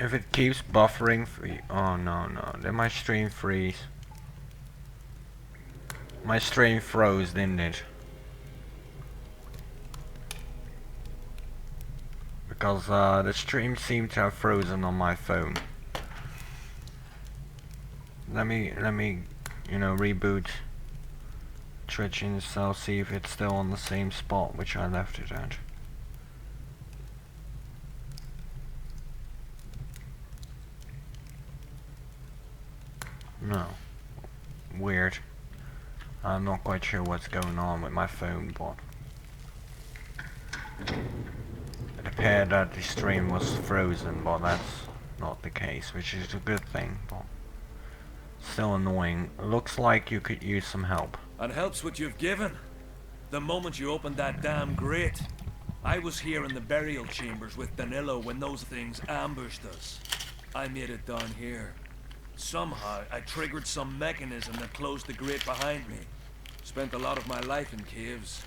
If it keeps buffering oh no, then my stream freeze. My stream froze, didn't it? Because the stream seemed to have frozen on my phone. Let me, you know, reboot Twitch install, see if it's still on the same spot which I left it at. No. Weird. I'm not quite sure what's going on with my phone, but it appeared that the stream was frozen, but that's not the case, which is a good thing, but still annoying. Looks like you could use some help. And help's what you've given. The moment you opened that damn grate. I was here in the burial chambers with Danilo when those things ambushed us. I made it down here. Somehow, I triggered some mechanism that closed the grate behind me. Spent a lot of my life in caves.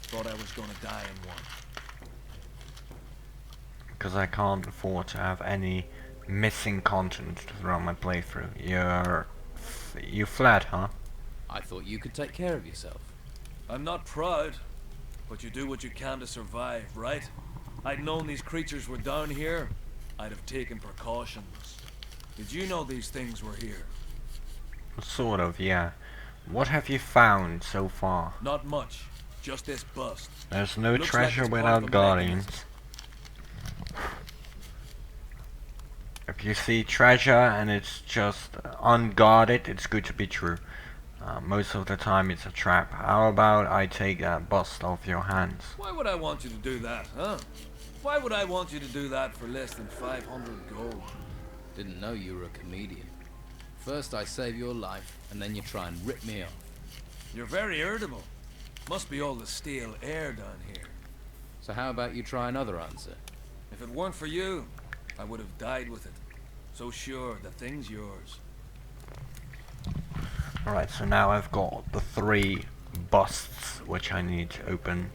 Thought I was gonna die in one. Because I can't afford to have any missing content throughout my playthrough. You fled, huh? I thought you could take care of yourself. I'm not proud, but you do what you can to survive, right? I'd known these creatures were down here, I'd have taken precautions. Did you know these things were here? Sort of, yeah. What have you found so far? Not much, just this bust. There's no Looks like treasure it's part without of a guardians. mechanism. If you see treasure and it's just unguarded, it's good to be true. Most of the time it's a trap. How about I take that bust off your hands? Why would I want you to do that, huh? Why would I want you to do that for less than 500 gold? Didn't know you were a comedian. First I save your life, and then you try and rip me off. You're very irritable. Must be all the stale air down here. So how about you try another answer? If it weren't for you, I would have died with it. So sure, the thing's yours. Alright, so now I've got the 3 busts which I need to open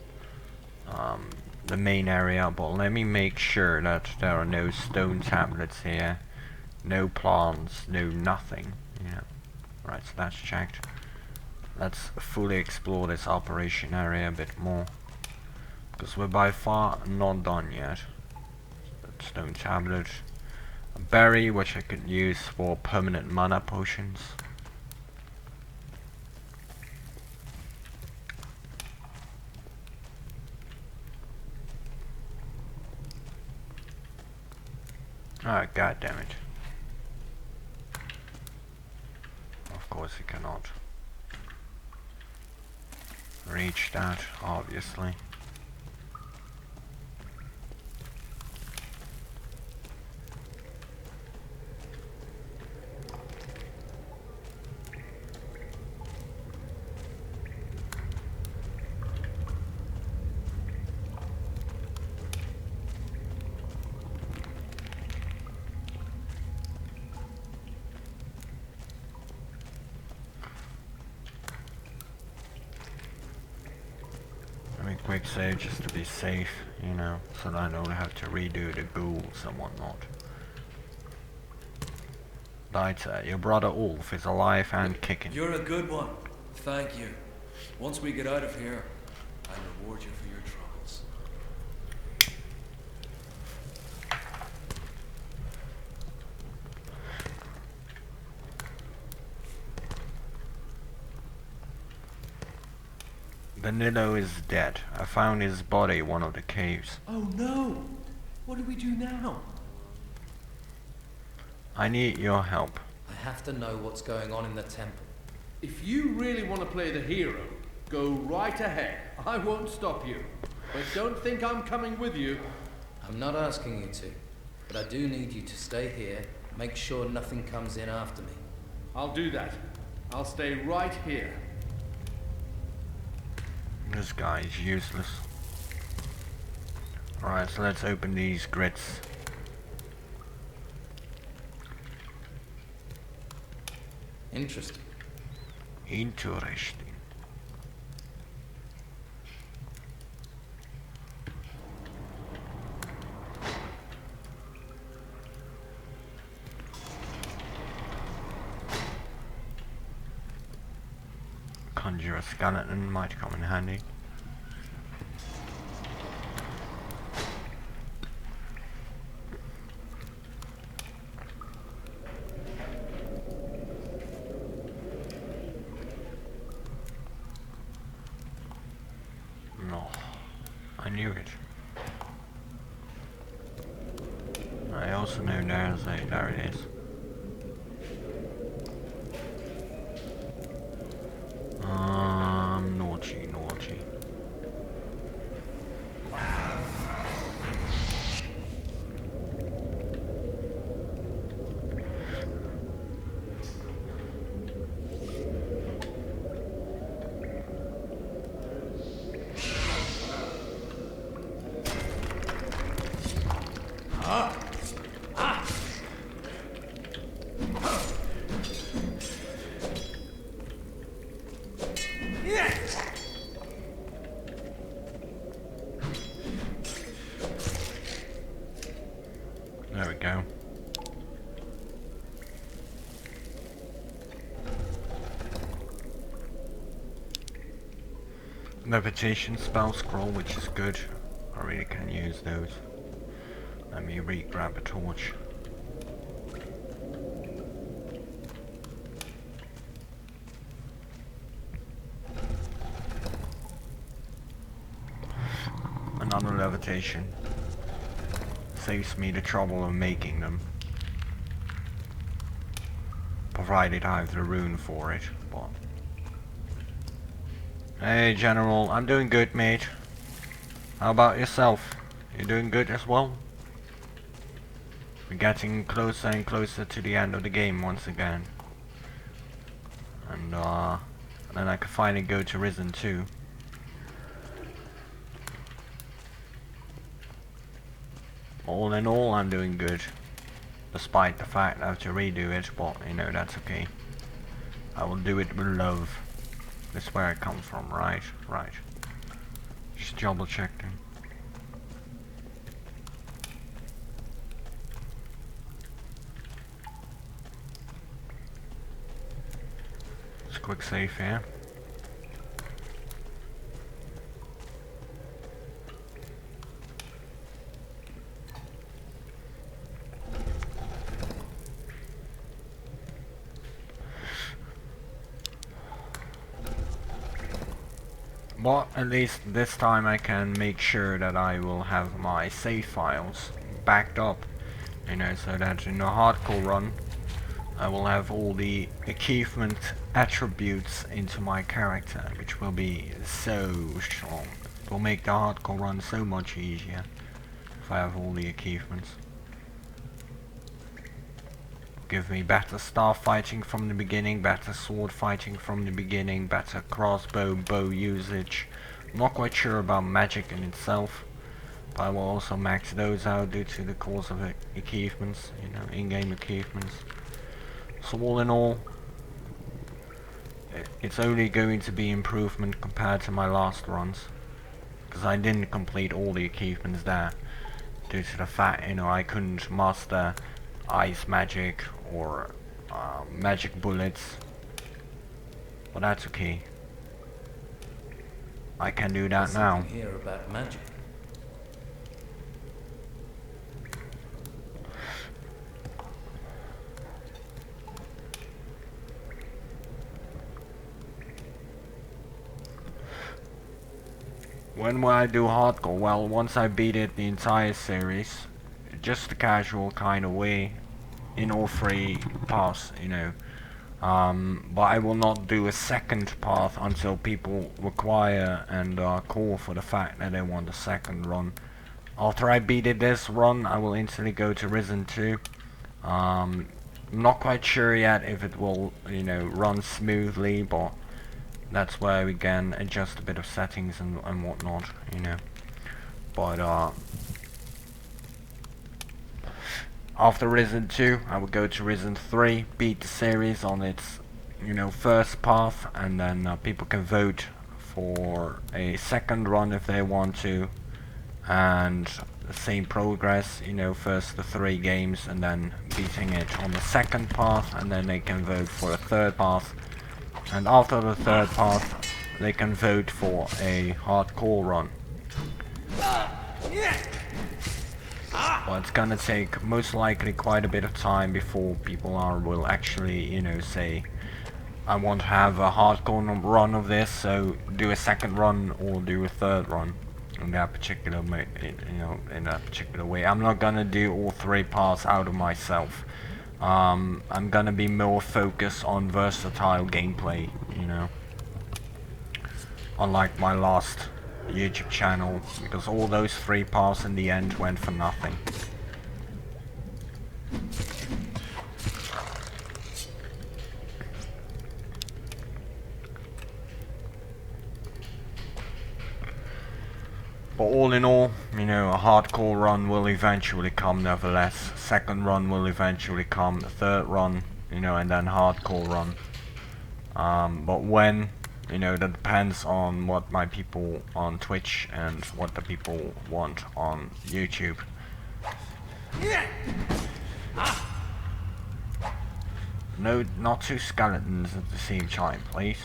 the main area, but let me make sure that there are no stone tablets here, no plants, no nothing. Yeah. Right, so that's checked. Let's fully explore this operation area a bit more, because we're by far not done yet. Stone tablet, a berry which I could use for permanent mana potions. Ah, god damn it. Of course you cannot reach that, obviously. Quick save just to be safe, you know, so that I don't have to redo the ghouls and whatnot. Dytar, your brother Olf is alive and kicking. You're a good one. Thank you. Once we get out of here, I'll reward you for your troubles. Danilo is dead. I found his body in one of the caves. Oh no! What do we do now? I need your help. I have to know what's going on in the temple. If you really want to play the hero, go right ahead. I won't stop you. But don't think I'm coming with you. I'm not asking you to, but I do need you to stay here, make sure nothing comes in after me. I'll do that. I'll stay right here. This guy is useless. Alright, so let's open these grids. Interesting. Interesting. conjure a skeleton, might come in handy. No, I knew it. I also know there it is. Naughty, naughty. There we go. Levitation spell scroll, which is good. I really can use those. Let me re-grab a torch. Another levitation. Saves me the trouble of making them. Provided I have the rune for it, but... Hey General, I'm doing good, mate. How about yourself? You doing good as well? We're getting closer and closer to the end of the game once again. And then I can finally go to Risen 2. All in all, I'm doing good. Despite the fact I have to redo it, but you know, that's okay. I will do it with love. That's where I come from, right? Right. Just double checking. Just a quick save here. But at least this time I can make sure that I will have my save files backed up, you know, so that in a hardcore run I will have all the achievement attributes into my character, which will be so strong. It will make the hardcore run so much easier if I have all the achievements. Give me better staff fighting from the beginning, better sword fighting from the beginning, better crossbow, bow usage. I'm not quite sure about magic in itself, but I will also max those out due to the course of achievements, you know, in-game achievements. So all in all, it's only going to be improvement compared to my last runs, because I didn't complete all the achievements there due to the fact, you know, I couldn't master ice magic or magic bullets, but that's okay. I can do that now. Hear about magic. When will I do hardcore? Well, once I beat it the entire series, just the casual kind of way, in all three paths, you know. But I will not do a second path until people require and call for the fact that they want a second run. After I beat it this run, I will instantly go to Risen 2. I'm not quite sure yet if it will, you know, run smoothly, but that's where we can adjust a bit of settings and whatnot, you know. But after Risen 2, I will go to Risen 3, beat the series on its, you know, first path, and then people can vote for a second run if they want to, and the same progress, you know, first the 3 games and then beating it on the second path, and then they can vote for a third path, and after the third path they can vote for a hardcore run. Well, it's gonna take most likely quite a bit of time before people will actually, you know, say, I want to have a hardcore run of this, so do a second run or do a third run in that particular in that particular way. I'm not gonna do all 3 parts out of myself. I'm gonna be more focused on versatile gameplay, you know, unlike my last YouTube channel, because all those 3 parts in the end went for nothing. But all in all, you know, a hardcore run will eventually come nevertheless. Second run will eventually come, the third run, you know, and then hardcore run. But when, you know, that depends on what my people on Twitch and what the people want on YouTube. No, not 2 skeletons at the same time, please.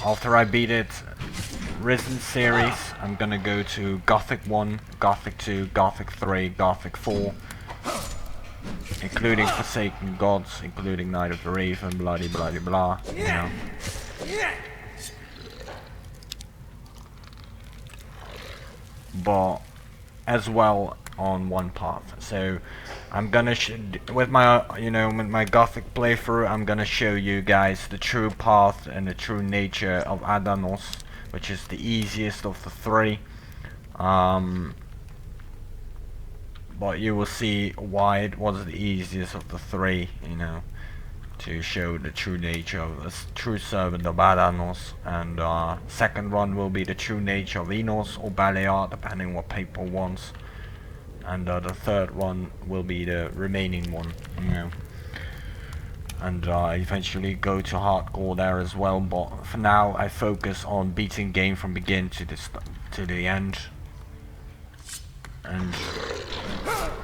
After I beat it, Risen series, I'm gonna go to Gothic 1, Gothic 2, Gothic 3, Gothic 4, including Forsaken Gods, including Night of the Raven, bloody bloody blah, you know. But as well on one path. So I'm gonna with my with my Gothic playthrough, I'm gonna show you guys the true path and the true nature of Aden, which is the easiest of the 3. But you will see why it was the easiest of the 3, you know, to show the true nature of the true servant of Aden. And second one will be the true nature of Enos or Balear, depending what people wants. And the third one will be the remaining one, you know. And eventually go to hardcore there as well. But for now, I focus on beating game from begin to the end, and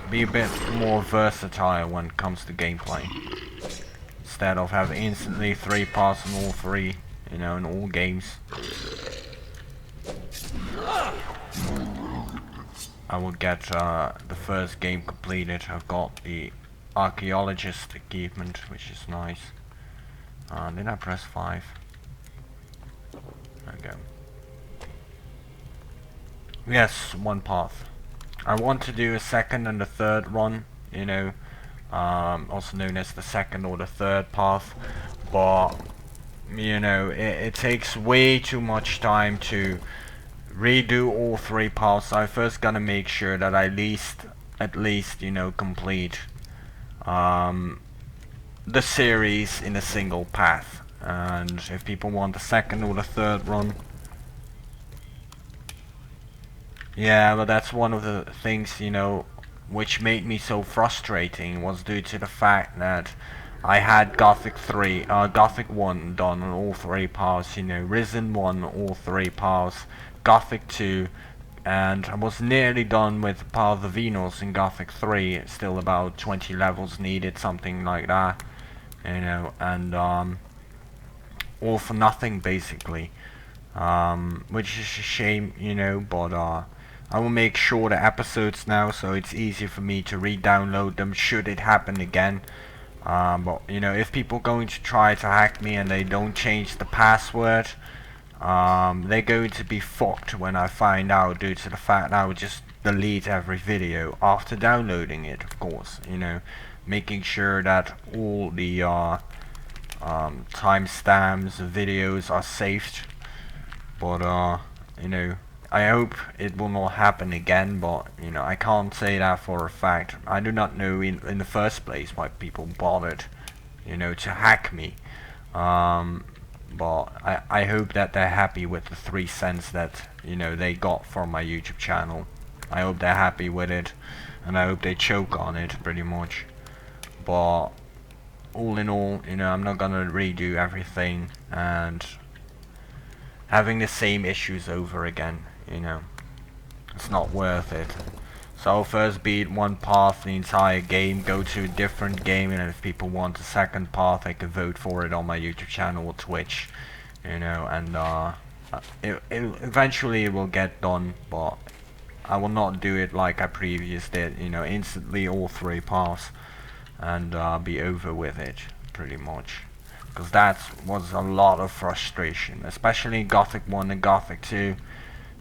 be a bit more versatile when it comes to gameplay. Instead of having instantly 3 parts in all 3, you know, in all games. I will get the first game completed. I've got the Archaeologist achievement, which is nice. Did I press 5? There we go. Yes, one path. I want to do a second and a third run, you know, also known as the second or the third path, but you know, it takes way too much time to redo all 3 paths. I first gotta make sure that I at least, you know, complete the series in a single path. And if people want the second or the third run, yeah, but that's one of the things, you know, which made me so frustrating, was due to the fact that I had Gothic 1 done on all 3 paths, you know, Risen 1 all 3 paths, Gothic 2, and I was nearly done with Path of Enos in Gothic 3, still about 20 levels needed, something like that, you know, and all for nothing basically, which is a shame, you know, but I will make sure the episodes now, so it's easier for me to re-download them should it happen again. But you know, if people are going to try to hack me and they don't change the password, they're going to be fucked when I find out, due to the fact that I would just delete every video after downloading it, of course, you know, making sure that all the timestamps, videos are saved. But you know, I hope it will not happen again, but you know, I can't say that for a fact. I do not know in the first place why people bothered, you know, to hack me. But I hope that they're happy with the 3 cents that, you know, they got from my YouTube channel. I hope they're happy with it, and I hope they choke on it pretty much. But all in all, you know, I'm not gonna redo everything and having the same issues over again, you know. It's not worth it. So I'll first beat one path the entire game, go to a different game, and if people want a second path, they can vote for it on my YouTube channel or Twitch, you know, and eventually it will get done, but I will not do it like I previously did, you know, instantly all 3 paths, and be over with it, pretty much. Because that was a lot of frustration, especially in Gothic 1 and Gothic 2,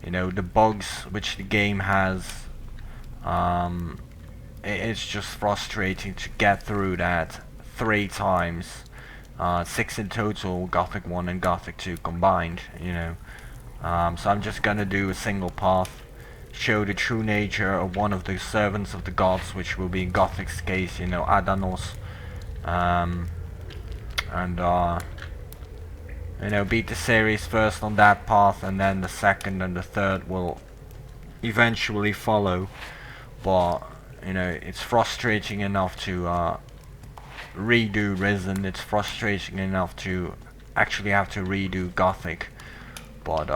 you know, the bugs which the game has, it's just frustrating to get through that 3 times, 6 in total, Gothic 1 and Gothic 2 combined, you know. So I'm just gonna do a single path, show the true nature of one of the servants of the gods, which will be in Gothic's case, you know, Adanos, and you know, beat the series first on that path, and then the second and the third will eventually follow. But you know, it's frustrating enough to redo Risen, it's frustrating enough to actually have to redo Gothic, but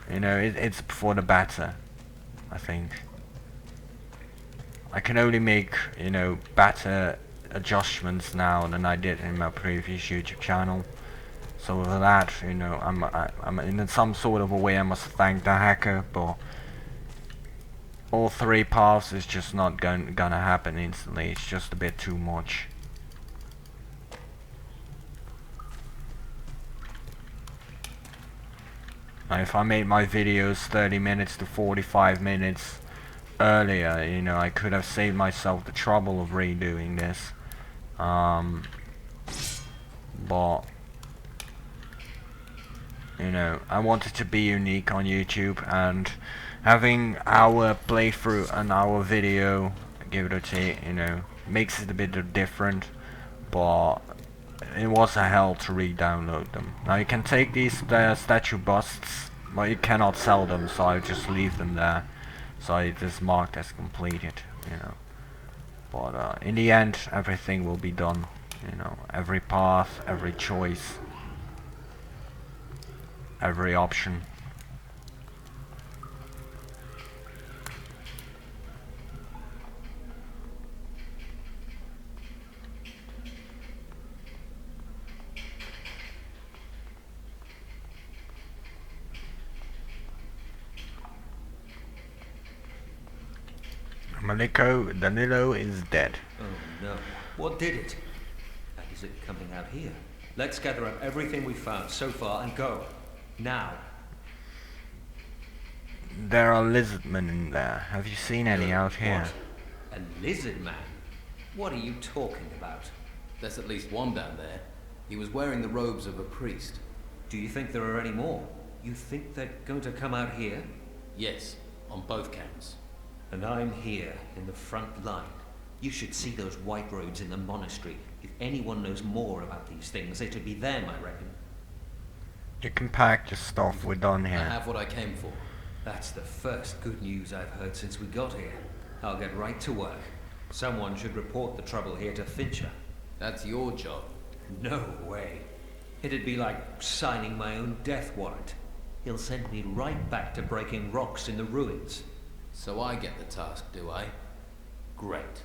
you know, it's for the better, I think. I can only make, you know, better adjustments now than I did in my previous YouTube channel. So for that, you know, I'm in some sort of a way I must thank the hacker, but all 3 paths is just not gonna happen instantly. It's just a bit too much. Now, if I made my videos 30 minutes to 45 minutes earlier, you know, I could have saved myself the trouble of redoing this. But you know, I wanted to be unique on YouTube, and having our playthrough and our video, give it a take, you know, makes it a bit different, but it was a hell to re-download them. Now you can take these statue busts, but you cannot sell them, so I just leave them there. So it is marked as completed, you know. But in the end, everything will be done, you know, every path, every choice, every option. Maliko, Danilo is dead. Oh no. What did it? And is it coming out here? Let's gather up everything we've found so far and go. Now. There are lizardmen in there. Have you seen any out here? What? A lizard man? What are you talking about? There's at least one down there. He was wearing the robes of a priest. Do you think there are any more? You think they're going to come out here? Yes, on both counts. And I'm here in the front line. You should see those white robes in the monastery. If anyone knows more about these things, it'd be them, I reckon. You can pack your stuff, we're done I here. have what I came for. That's the first good news I've heard since we got here. I'll get right to work. Someone should report the trouble here to Fincher. That's your job. No way. It'd be like signing my own death warrant. He'll send me right back to breaking rocks in the ruins. So I get the task, do I? Great.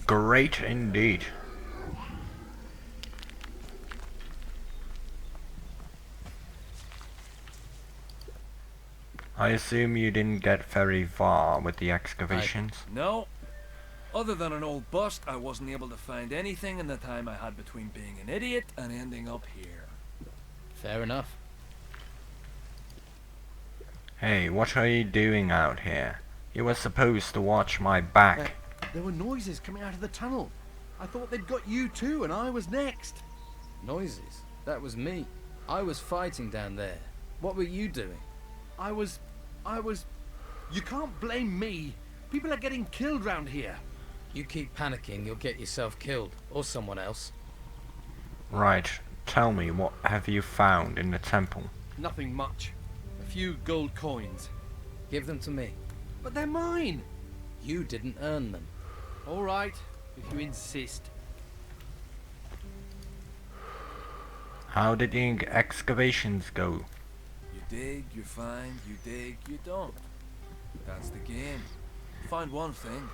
Great indeed. I assume you didn't get very far with the excavations? No. Other than an old bust, I wasn't able to find anything in the time I had between being an idiot and ending up here. Fair enough. Hey, what are you doing out here? You were supposed to watch my back. There were noises coming out of the tunnel. I thought they'd got you too, and I was next. Noises? That was me. I was fighting down there. What were you doing? I was... You can't blame me. People are getting killed round here. You keep panicking, you'll get yourself killed. Or someone else. Right, tell me, what have you found in the temple? Nothing much. A few gold coins. Give them to me. But they're mine. You didn't earn them. All right, if you insist. How did the excavations go? You dig, you find, you dig, you don't. That's the game. Find one thing.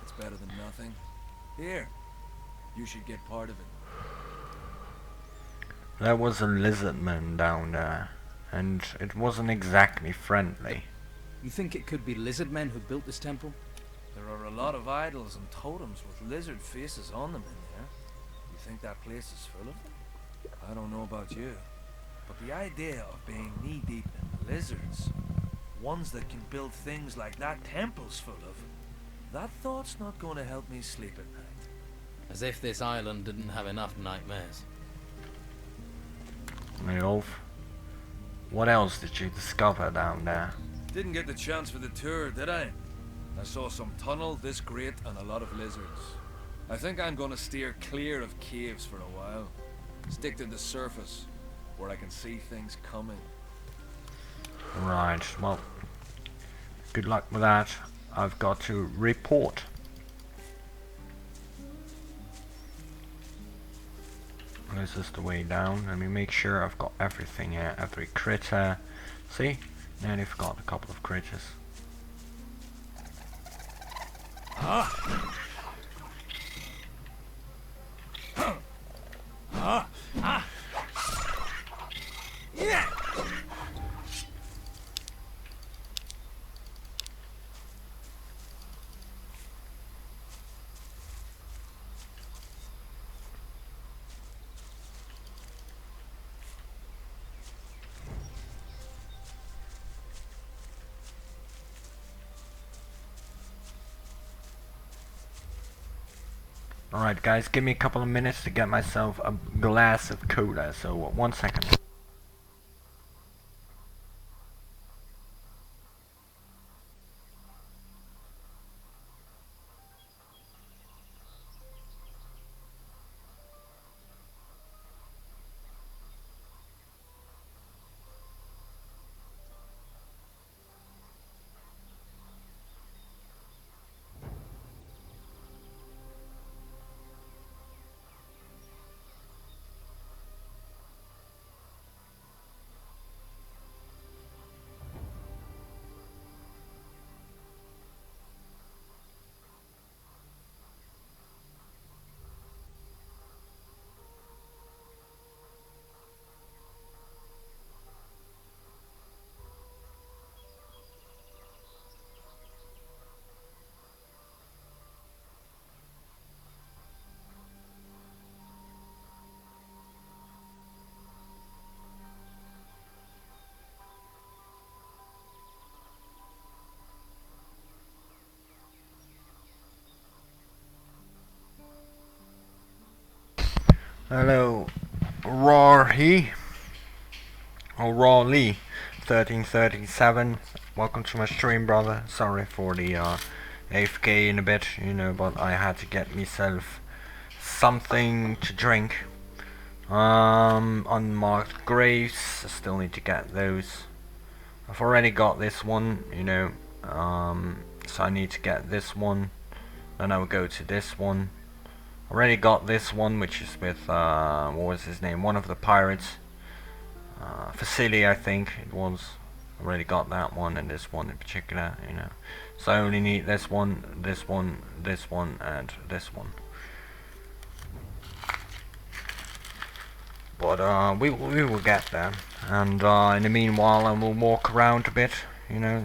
It's better than nothing. Here, you should get part of it. There was a lizard man down there, and it wasn't exactly friendly. You think it could be lizard men who built this temple? There are a lot of idols and totems with lizard faces on them in there. You think that place is full of them? I don't know about you, but the idea of being knee-deep in lizards, ones that can build things like that temple's full of, that thought's not going to help me sleep at night. As if this island didn't have enough nightmares. Hey Olf, what else did you discover down there? Didn't get the chance for the tour, did I? I saw some tunnel this great and a lot of lizards. I think I'm gonna steer clear of caves for a while. Stick to the surface, where I can see things coming. Right, well, good luck with that. I've got to report. This is the way down. Let me make sure I've got everything here, every critter. See? Nearly forgot a couple of critters. Yeah! Alright guys, give me a couple of minutes to get myself a glass of cola, so 1 second. Hello, Rory, or Rawley, 1337. Welcome to my stream, brother. Sorry for the AFK in a bit, you know, but I had to get myself something to drink. Unmarked graves, I still need to get those. I've already got this one, you know, so I need to get this one. Then I will go to this one. Already got this one, which is with what was his name? One of the pirates. Facility, I think it was. Already got that one, and this one in particular, you know. So I only need this one, this one, this one, and this one. But we will get there. And in the meanwhile, I will walk around a bit, you know,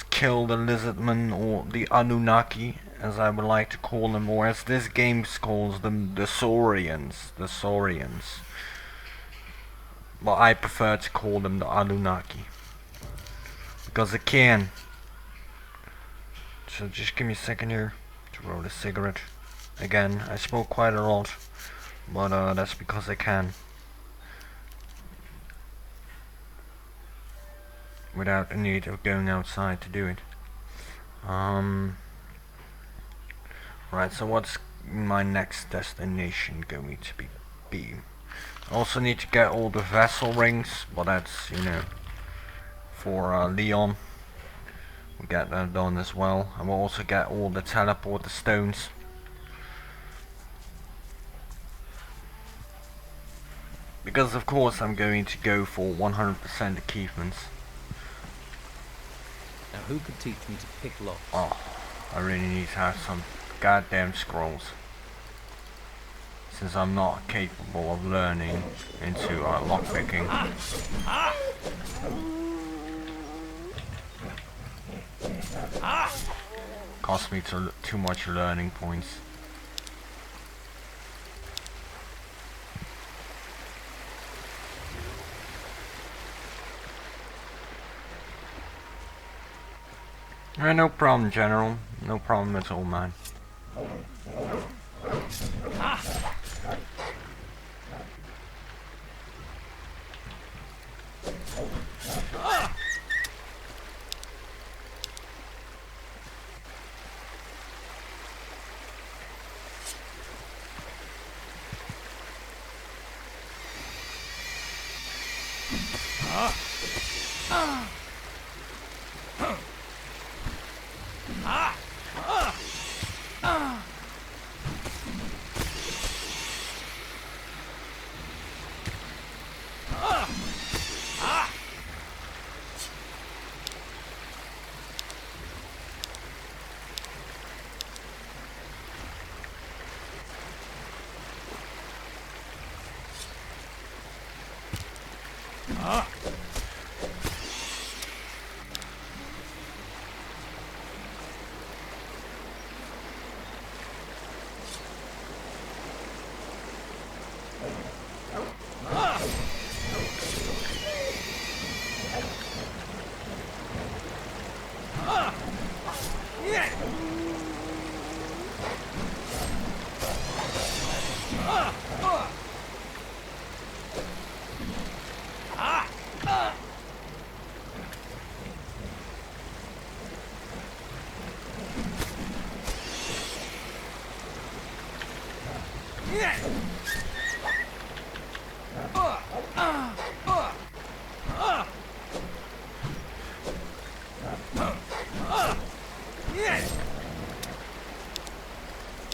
kill the lizardmen, or the Anunnaki, as I would like to call them, or as this game calls them, the Saurians. The Saurians. But I prefer to call them the Anunnaki, because I can. So just give me a second here to roll a cigarette. Again, I smoke quite a lot, but that's because I can. Without the need of going outside to do it. Right, so what's my next destination going to be? I also need to get all the vessel rings, but that's, you know, for Leon. We'll get that done as well. I will also get all the teleporter stones. Because of course I'm going to go for 100% achievements. Now who could teach me to pick locks? Oh, I really need to have some goddamn scrolls. Since I'm not capable of learning into lockpicking. Cost me too much learning points. No problem, General. No problem at all, man.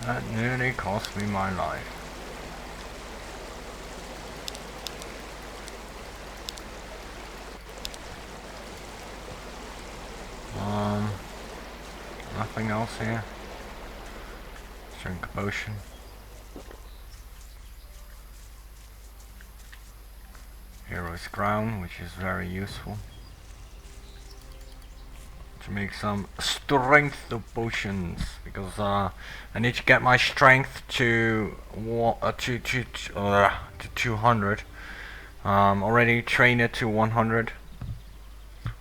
That nearly cost me my life. Nothing else here. Drink a potion. Hero's Crown, which is very useful to make some strength potions, because I need to get my strength to 200. Already trained it to 100.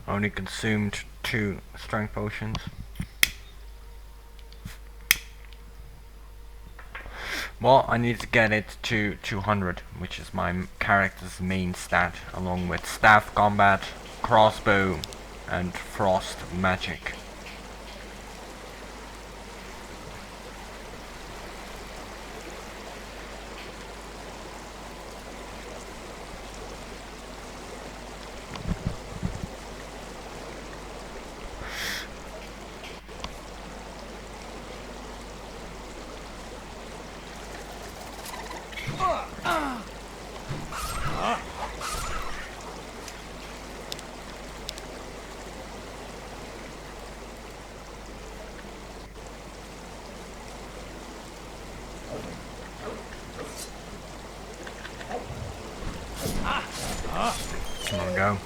Only consumed 2 strength potions. Well, I need to get it to 200, which is my character's main stat, along with staff combat, crossbow, and frost magic. There we go.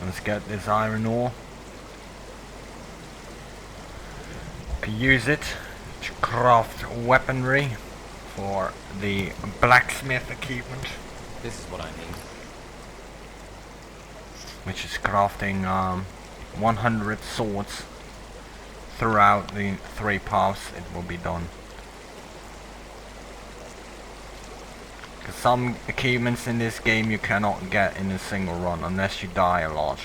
Let's get this iron ore. Can use it to craft weaponry for the blacksmith equipment, This is what I need. which is crafting 100 swords throughout the 3 paths. It will be done. Because some achievements in this game you cannot get in a single run unless you die a lot.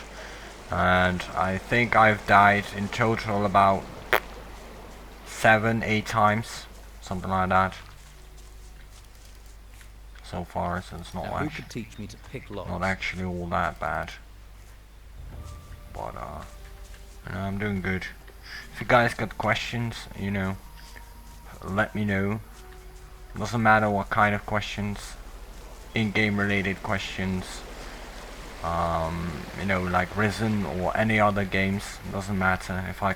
And I think I've died in total about 7-8 times, something like that. so far, so it's not Now, who actually, could teach me to pick locks? not actually all that bad. But you know, I'm doing good. If you guys got questions, you know, let me know. Doesn't matter what kind of questions, in-game related questions, you know, like Risen or any other games, doesn't matter. If I